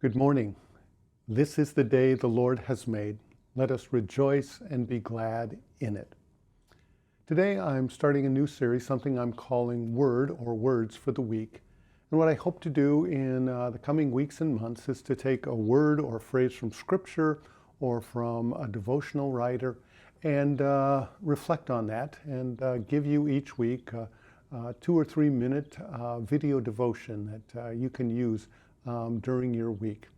Good morning. This is the day the Lord has made. Let us rejoice and be glad in it. Today I'm starting a new series, something I'm calling Word or Words for the Week. And what I hope to do in the coming weeks and months is to take a word or phrase from Scripture or from a devotional writer and reflect on that and give you each week a 2 or 3 minute video devotion that you can use during your week.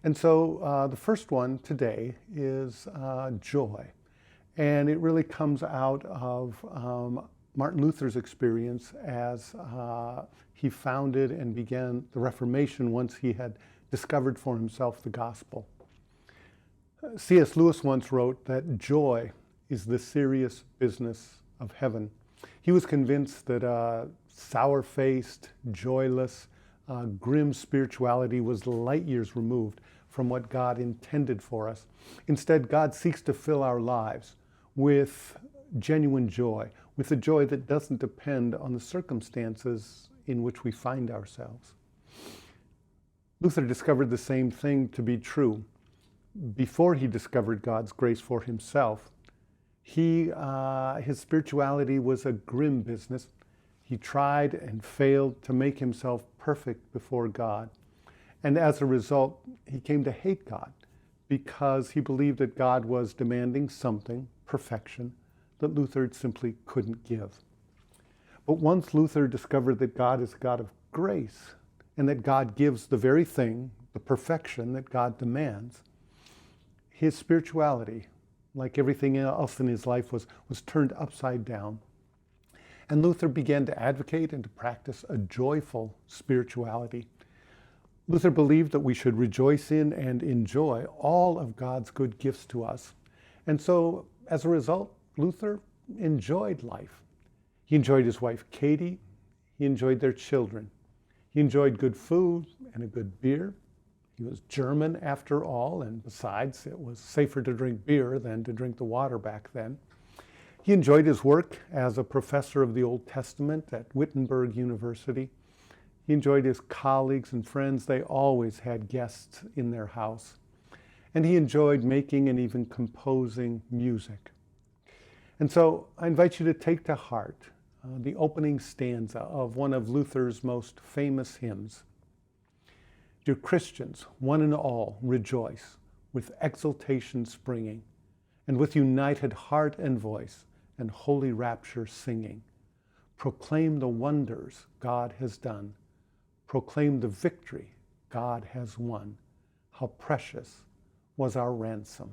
And so the first one today is joy. And it really comes out of Martin Luther's experience as he founded and began the Reformation once he had discovered for himself the gospel. C.S. Lewis once wrote that joy is the serious business of heaven. He was convinced that sour-faced, joyless, grim spirituality was light years removed from what God intended for us. Instead, God seeks to fill our lives with genuine joy, with a joy that doesn't depend on the circumstances in which we find ourselves. Luther discovered the same thing to be true. Before he discovered God's grace for himself, his spirituality was a grim business. He tried and failed to make himself perfect before God. And as a result, he came to hate God because he believed that God was demanding something, perfection, that Luther simply couldn't give. But once Luther discovered that God is a God of grace and that God gives the very thing, the perfection that God demands, his spirituality, like everything else in his life, was turned upside down. And Luther began to advocate and to practice a joyful spirituality. Luther believed that we should rejoice in and enjoy all of God's good gifts to us. And so, as a result, Luther enjoyed life. He enjoyed his wife, Katie. He enjoyed their children. He enjoyed good food and a good beer. He was German after all, and besides, it was safer to drink beer than to drink the water back then. He enjoyed his work as a professor of the Old Testament at Wittenberg University. He enjoyed his colleagues and friends. They always had guests in their house. And he enjoyed making and even composing music. And so I invite you to take to heart the opening stanza of one of Luther's most famous hymns. Dear Christians, one and all, rejoice, with exultation springing, and with united heart and voice, and holy rapture singing. Proclaim the wonders God has done. Proclaim the victory God has won. How precious was our ransom.